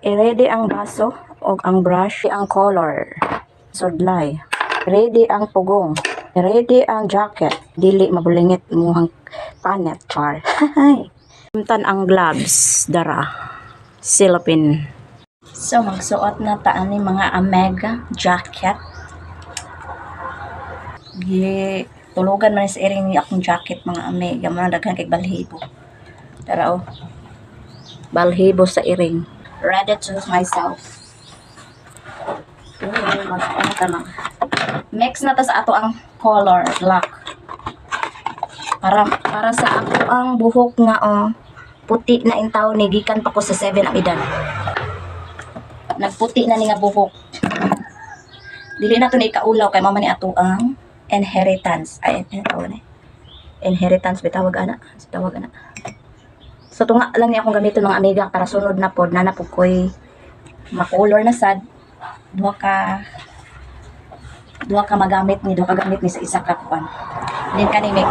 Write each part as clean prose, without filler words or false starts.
I-ready ang baso o ang brush, ang color, sudlay. Ready ang pugong. Ready ang jacket. Dili mabulingit muhang panet, char. Himtan ang gloves, dara. Silopin. So, magsuot na taan ni mga Omega jacket. Tulugan man sa iring ni akong jacket, mga Omega. Mga daghan kay balhibo. Tara, oh. Balhibo sa iring. Ready to myself. Mix na ta sa ato ang color, black. Para sa ako ang buhok nga, oh, puti na intaw ni gikan pa ko sa 7 ang edad. Nagputi na ni nga buhok. Dili na to na ikaulaw kay mama ni ato ang inheritance. Ay, inheritance bitawag ana. Tawag ana. So tunga lang ni akong gamiton mga amiga para sunod na pod na napog koy makolor na sad. Duha ka magamit ni sa isa ka kuan. Din ka ni mix.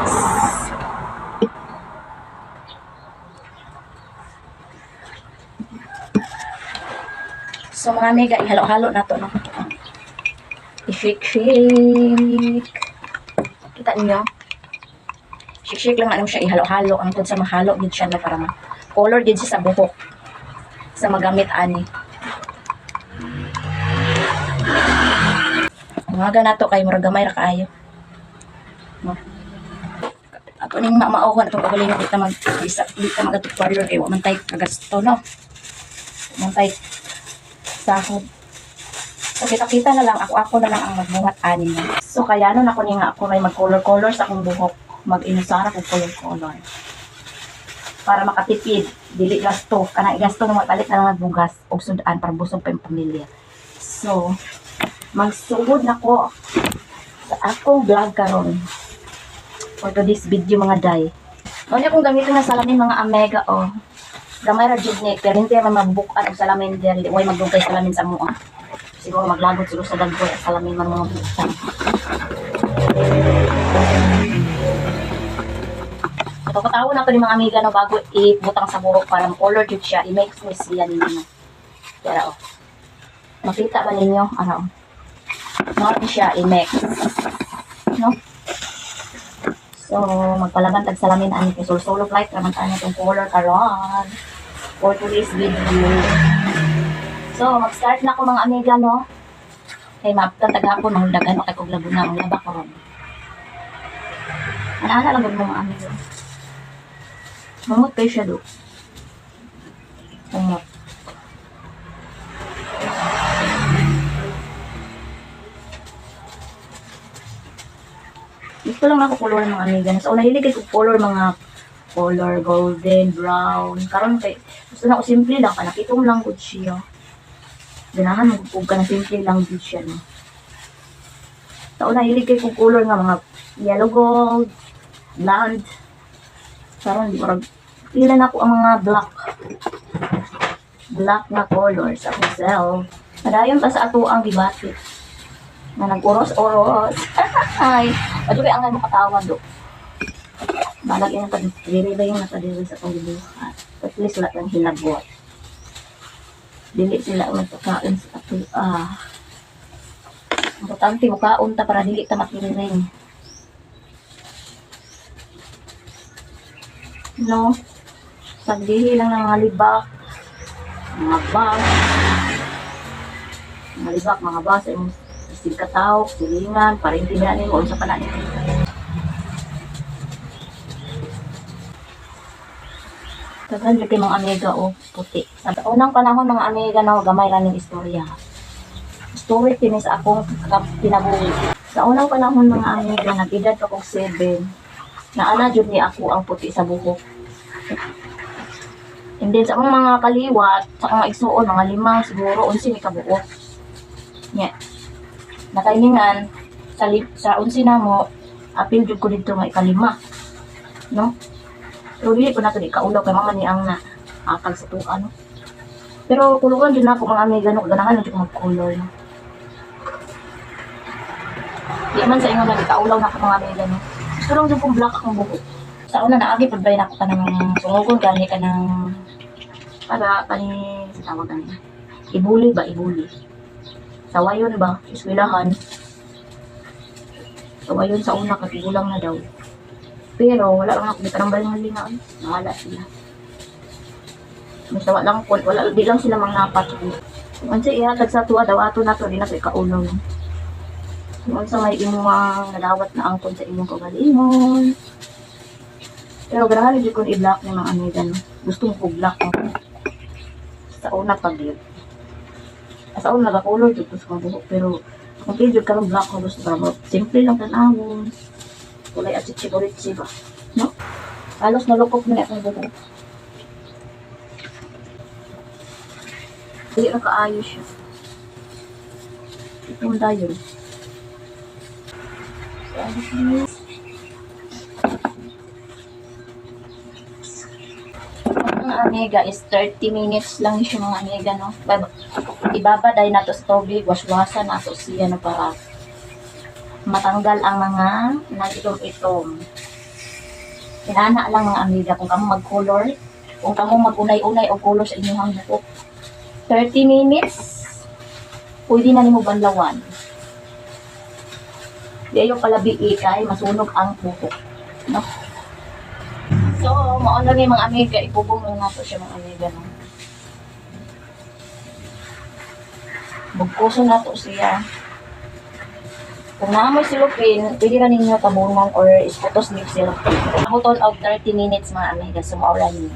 So mga amiga, ihalo-halo na to, no? I-shake. Kita niyo? Shake lang na siya, ihalo-halo. Ang tod sa mahalo, gid siya na para color gid siya sa buhok. Sa magamit ani. Mga na to kay murag gamay ra kaayo. No? Ato ning mamauhon atong pagalingon kita mag-ato parlor kay wa man tay kagasto, no? Man tay sahod. So kita-kita na lang ako na lang ang magbuhat ani na. So kaya nun ako ni nga ako may mag-color sa akong buhok, mag-inusara ko color. Para makatipid, dili gasto, kana igasto na magpalit na lang bugas og sudan para busog pa yung pamilya. So magsugod na ko sa akong vlog karon for today's video mga day. Ano kung gamitin na salamin mga Omega, oh. Gamay ra jud ni pero hindi man mabubukan og salamin diri way magdugay salamin sa mua. Siguro maglagot siguro sa dagboy salamin man mga bukan. Pagkatawon na to ni mga amiga no bago ibutang sa burok para color jud siya, i-mix mo siya ninyo. Pero oh. Makita ba ninyo ano? Not siya i-mix. No? So, magpalaban tag salamin ani kay solo flight raman tayo itong color karon for today's video. So, mag-start na ako mga amiga, no? Kay maptan tagapon mahuldagan kay kog labuna ang laba karon. Ana lang gud mga amiga. Mamot kay siya do. Mamot. Gusto lang ako color mga amiga. So, nahilig ko mga color golden, brown. Karon kay gusto na ko simple lang. Kanakitong lang good siya. Ganahan magpupog ka na simple lang good siya. No? So, nahilig ko color nga mga yellow gold, blonde. Karon di ko pila na ako ang mga black na color sa myself. Padayon pa sa ato ang gibati. Na nag-uros-uros. Ay, ato kay angay makatawa do. Balag yung nakadiri yung nakadiri sa panggibuhat. At least wala kang hilagot. Dili sila magpakain sa ato. Importante mukaon ta para dili ta makiriring. No? Sagdihi lang ng mga libak. Mga bag. Mga libak, mga bas. Sigkataw, silingan, parintindihan mo sa kanan. Tagan lagi mga amiga o puti. Sa unang panahon mga amiga na gamay lang ng istorya. Story tinis akong pinabuhi. Sa unang panahon mga amiga, nag-edad ko kong 7. Naana jud ni ako ang puti sa buhok. And then sa mga kaliwat, sa mga igsuon, mga 5 siguro, 11 ni kabuok. Yeah. Nakainingan sa 11 na mo, apil jud ko dito nga ika-5. No? Pero dili ko na ito di kaulaw kay mga ni ang na akal sa tuwa, no? Pero tulugan din ako mga amiga, no? Ganahan na dito mag-color, no? Di man sa inyo na di kaulaw na ako mga amiga, no? Gusto lang dito kong black akong buhok. Sa una naagi, pagbayin ako ka ng sungugod, gani ka ng para sa tawagan niya. Ibuli ba? Ibuli. Sawayon ba? Iswilahan. Sawayon sa una, katigulang na daw. Pero wala lang ako gitarambal ng lingaw. Nahala sila. Basta wala, di lang sila mangnapat. Kung ano siya ihatag sa tuwa daw, ato na to, di na sa ikaulaw. Kung ano sa may imong nadawat na angkon sa imong kagalingon. Pero ganahan hindi ko i-block ni mga amiga, no? Gusto mo ko-block mo. Sa una pag yun. Sa una nakakulor dito sa buhok, pero kung video ka ng block mo gusto ka mo, simple lang tanawon. Kulay at chichiburitsi ba? No? Halos nalukok mo na akong buhok. Hindi na kaayos siya. Ito ang dayon. Mga amiga is 30 minutes lang siya mga amiga, no? Ibabaday na to sa tubig, waswasan na to siya, no? Para matanggal ang mga nag-itom-itom. Pinana lang mga amiga kung kamo mag-color, kung kamo mag-unay-unay o color sa inyong buhok. 30 minutes, pwede na nimo banlawan. Di yung palabi kay masunog ang buhok, no? So, mauna nga mga amiga, ibubong lang nato siya mga amiga, no? Bugkuso nato siya. Kung naamoy silupin, pwede na ninyo tabunan or isputos nyo silupin. Ako total of 30 minutes mga amiga, sumaulan niyo.